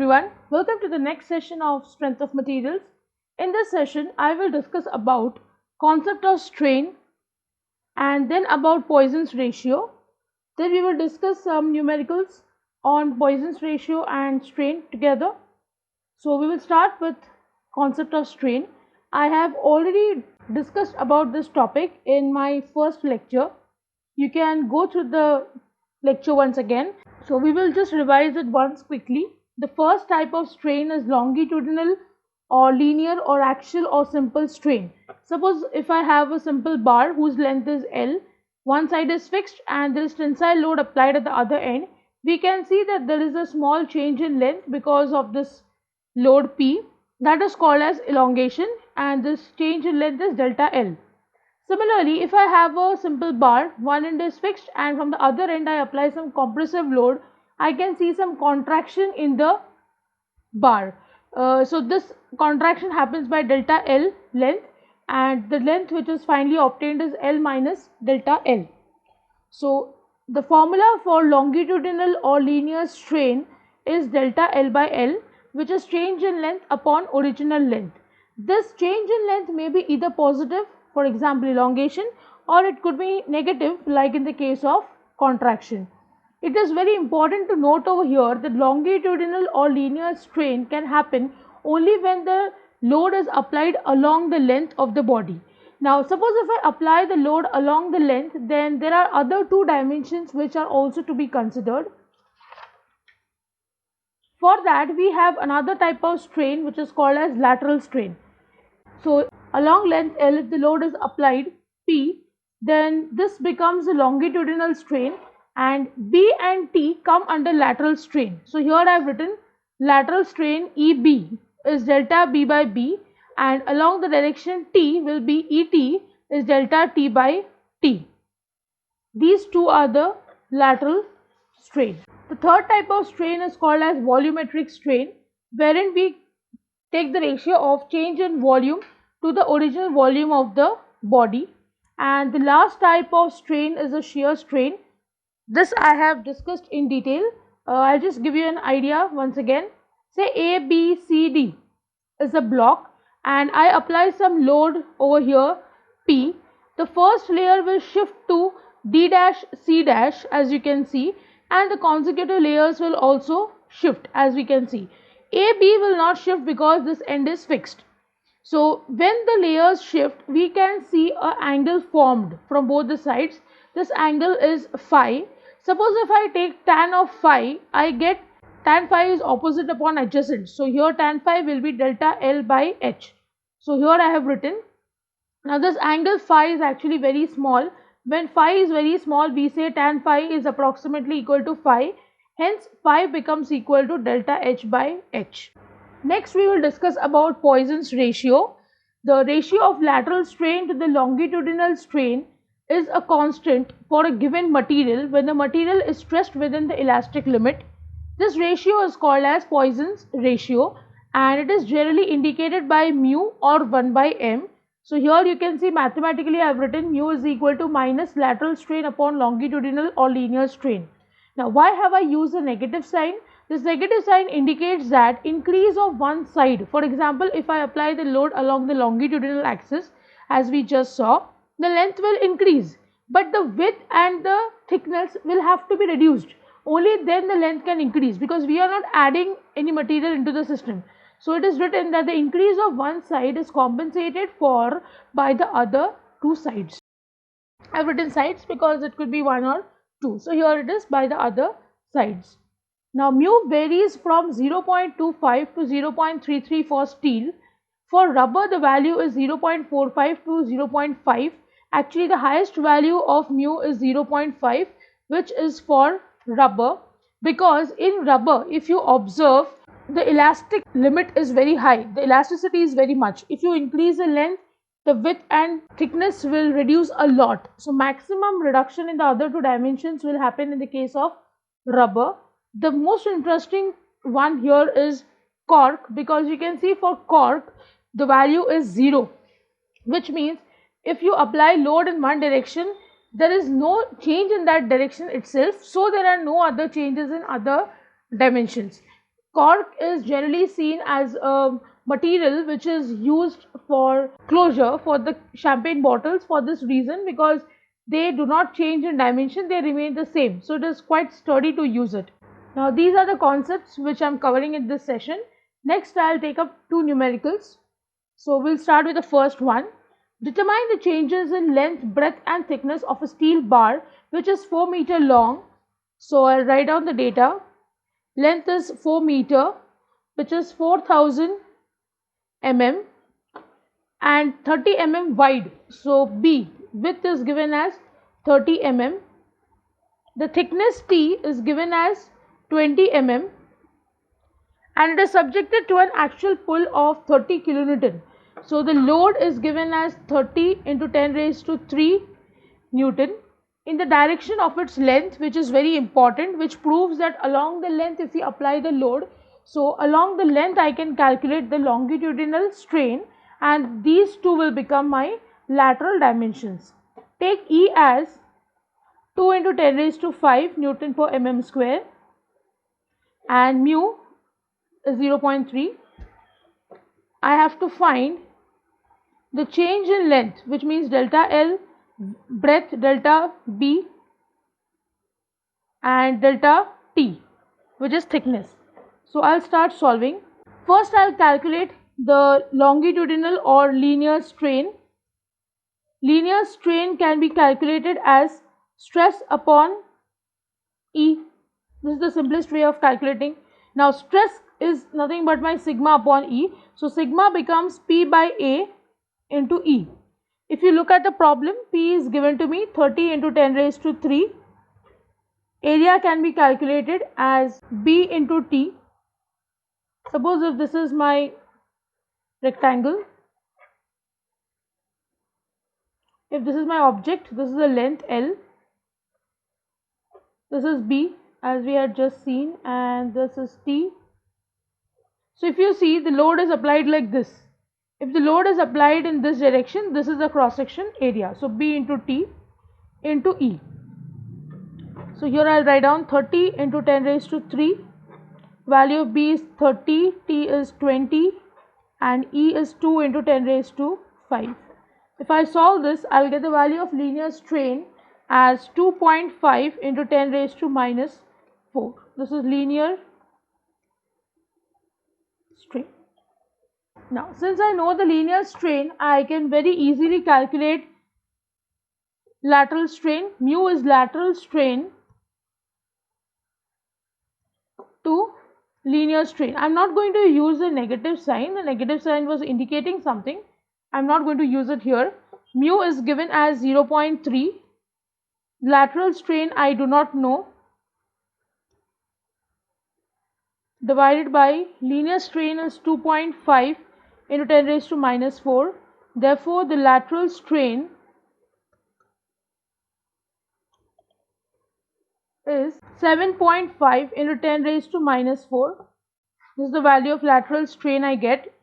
everyone, welcome to the next session of Strength of Materials. In this session, I will discuss about concept of strain and then about Poisson's ratio. Then we will discuss some numericals on Poisson's ratio and strain together. So we will start with concept of strain. I have already discussed about this topic in my first lecture. You can go through the lecture once again. So we will just revise it once quickly. The first type of strain is longitudinal or linear or axial or simple strain. Suppose if I have a simple bar whose length is L, one side is fixed and there is tensile load applied at the other end, we can see that there is a small change in length because of this load P, that is called as elongation, and this change in length is delta L. Similarly, if I have a simple bar, one end is fixed and from the other end I apply some compressive load, I can see some contraction in the bar. So this contraction happens by delta L length, and the length which is finally obtained is L minus delta L. So the formula for longitudinal or linear strain is delta L by L, which is change in length upon original length. This change in length may be either positive, for example elongation, or it could be negative like in the case of contraction. It is very important to note over here that longitudinal or linear strain can happen only when the load is applied along the length of the body. Now suppose if I apply the load along the length, then there are other two dimensions which are also to be considered. For that we have another type of strain which is called as lateral strain. So along length L, if the load is applied P, then this becomes a longitudinal strain, and B and T come under lateral strain. So here I have written lateral strain EB is delta B by B, and along the direction T will be ET is delta T by T. These two are the lateral strain. The third type of strain is called as volumetric strain, wherein we take the ratio of change in volume to the original volume of the body. And the last type of strain is a shear strain. This I have discussed in detail. I'll just give you an idea once again. Say A, B, C, D is a block and I apply some load over here P. The first layer will shift to D dash C dash, as you can see, and the consecutive layers will also shift, as we can see. A, B will not shift because this end is fixed. So when the layers shift, we can see an angle formed from both the sides. This angle is phi. Suppose if I take tan of phi, I get tan phi is opposite upon adjacent. So here tan phi will be delta L by H. So here I have written. Now this angle phi is actually very small. When phi is very small, we say tan phi is approximately equal to phi. Hence phi becomes equal to delta H by H. Next we will discuss about Poisson's ratio. The ratio of lateral strain to the longitudinal strain is a constant for a given material when the material is stressed within the elastic limit. This ratio is called as Poisson's ratio, and it is generally indicated by mu or 1 by m. So here you can see mathematically I have written mu is equal to minus lateral strain upon longitudinal or linear strain. Now why have I used a negative sign? This negative sign indicates that increase of one side. For example, if I apply the load along the longitudinal axis, as we just saw, the length will increase, but the width and the thickness will have to be reduced. Only then the length can increase, because we are not adding any material into the system. So it is written that the increase of one side is compensated for by the other two sides. I have written sides because it could be one or two. So here it is by the other sides. Now mu varies from 0.25 to 0.33 for steel. For rubber the value is 0.45 to 0.5. Actually the highest value of mu is 0.5, which is for rubber, because in rubber if you observe the elastic limit is very high, the elasticity is very much. If you increase the length, the width and thickness will reduce a lot. So maximum reduction in the other two dimensions will happen in the case of rubber. The most interesting one here is cork, because you can see for cork the value is 0, which means if you apply load in one direction, there is no change in that direction itself, so there are no other changes in other dimensions. Cork is generally seen as a material which is used for closure for the champagne bottles for this reason, because they do not change in dimension, they remain the same. So it is quite sturdy to use it. Now these are the concepts which I am covering in this session. Next I'll take up two numericals. So we'll start with the first one. Determine the changes in length, breadth and thickness of a steel bar which is 4 meter long. So I'll write down the data. Length is 4 meter, which is 4000 mm, and 30 mm wide. So B, width is given as 30 mm. The thickness T is given as 20 mm, and it is subjected to an actual pull of 30 kilonewton. So the load is given as 30 into 10 raised to 3 Newton in the direction of its length, which is very important, which proves that along the length if we apply the load, so along the length I can calculate the longitudinal strain, and these two will become my lateral dimensions. Take E as 2 into 10 raised to 5 Newton per mm square and mu is 0.3. I have to find the change in length, which means delta L, breadth delta B and delta T, which is thickness. So I'll start solving. First I'll calculate the longitudinal or linear strain. Linear strain can be calculated as stress upon E. This is the simplest way of calculating. Now stress is nothing but my sigma upon E. So sigma becomes P by A into E. If you look at the problem, P is given to me 30 into 10 raised to 3. Area can be calculated as B into T. Suppose if this is my rectangle, if this is my object, this is the length L, this is B as we had just seen, and this is T. So if you see, the load is applied like this. If the load is applied in this direction, this is the cross section area. So B into T into E. So here I'll write down 30 into 10 raised to 3. Value of B is 30, T is 20 and E is 2 into 10 raised to 5. If I solve this, I'll get the value of linear strain as 2.5 into 10 raised to minus 4. This is linear strain. Now, since I know the linear strain, I can very easily calculate lateral strain. Mu is lateral strain to linear strain. I'm not going to use the negative sign. The negative sign was indicating something. I'm not going to use it here. Mu is given as 0.3. Lateral strain I do not know. Divided by linear strain is 2.5 into 10 raised to minus 4. Therefore, the lateral strain is 7.5 into 10 raised to minus 4. This is the value of lateral strain I get.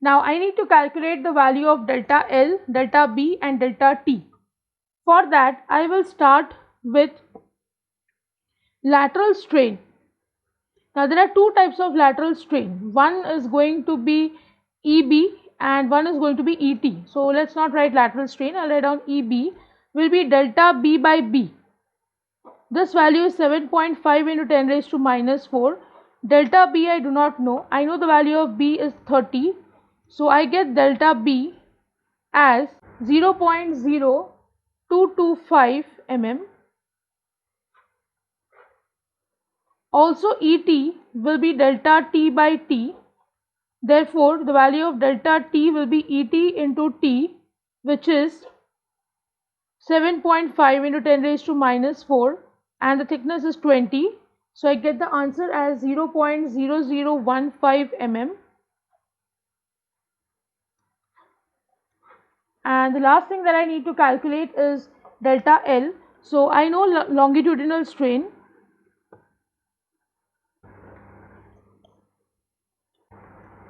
Now I need to calculate the value of delta L, delta B and delta T. For that, I will start with lateral strain. Now there are two types of lateral strain. One is going to be EB and one is going to be ET. So let's not write lateral strain. I'll write down EB will be delta B by B. This value is 7.5 into 10 raised to minus 4. Delta B I do not know. I know the value of B is 30. So I get delta B as 0.0225 mm. Also ET will be delta T by T. Therefore, the value of delta T will be ET into T, which is 7.5 into 10 raised to minus 4, and the thickness is 20. So I get the answer as 0.0015 mm. And the last thing that I need to calculate is delta L. So I know longitudinal strain.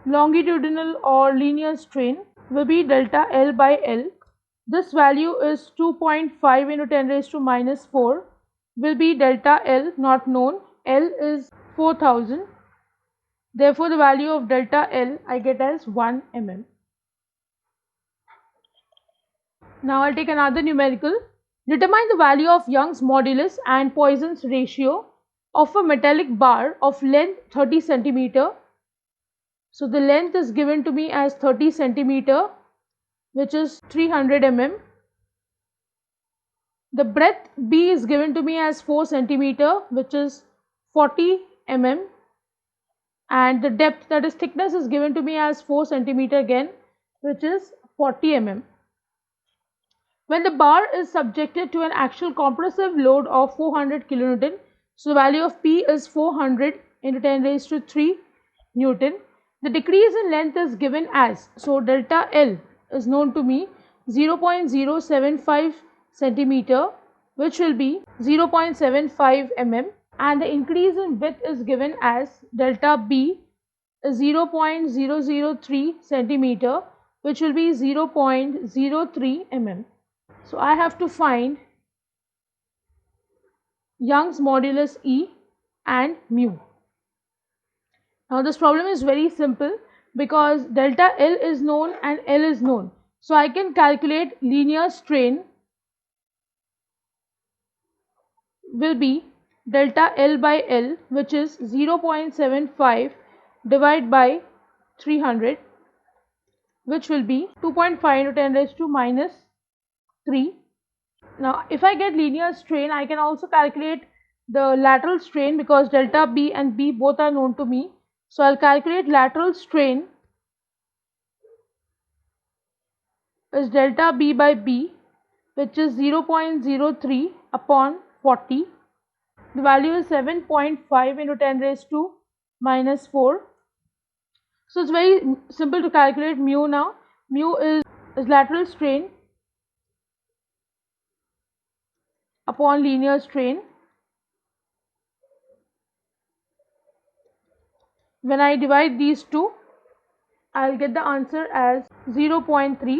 Longitudinal or linear strain will be delta L by L. This value is 2.5 into 10 raised to minus 4 will be delta L, not known. L is 4000 Therefore, the value of delta L I get as 1 mm. Now I'll take another numerical. Determine the value of Young's modulus and Poisson's ratio of a metallic bar of length 30 centimeter. So the length is given to me as 30 centimeter, which is 300 mm. The breadth B is given to me as 4 centimeter, which is 40 mm. And the depth, that is thickness, is given to me as 4 centimeter again, which is 40 mm. When the bar is subjected to an actual compressive load of 400 kilonewton, so the value of P is 400 into 10 raised to 3 Newton. The decrease in length is given as, so delta L is known to me 0.075 centimeter, which will be 0.75 mm, and the increase in width is given as delta B is 0.003 centimeter, which will be 0.03 mm. So I have to find Young's modulus E and mu. Now this problem is very simple because delta L is known and L is known. So I can calculate linear strain will be delta L by L, which is 0.75 divided by 300, which will be 2.5 into 10 raised to minus 3. Now if I get linear strain, I can also calculate the lateral strain because delta B and B both are known to me. So I'll calculate lateral strain is delta B by B, which is 0.03 upon 40. The value is 7.5 into 10 raised to minus 4. So it's very simple to calculate mu now. Mu is lateral strain upon linear strain. When I divide these two, I'll get the answer as 0.3.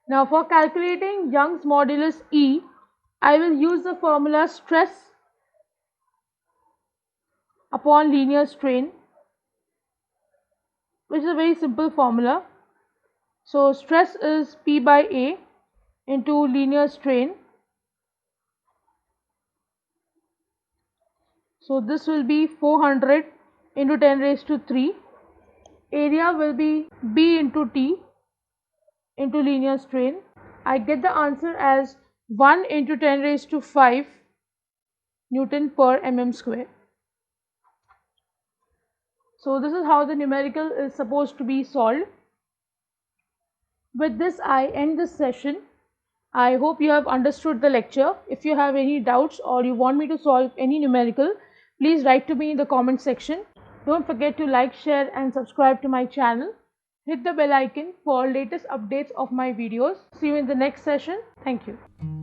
Now for calculating Young's modulus E, I will use the formula stress upon linear strain, which is a very simple formula. So stress is P by A into linear strain. So this will be 400 into 10 raised to 3. Area will be B into T into linear strain. I get the answer as 1 into 10 raised to 5 Newton per mm square. So this is how the numerical is supposed to be solved. With this, I end this session. I hope you have understood the lecture. If you have any doubts or you want me to solve any numerical, please write to me in the comment section. Don't forget to like, share and subscribe to my channel. Hit the bell icon for latest updates of my videos. See you in the next session. Thank you.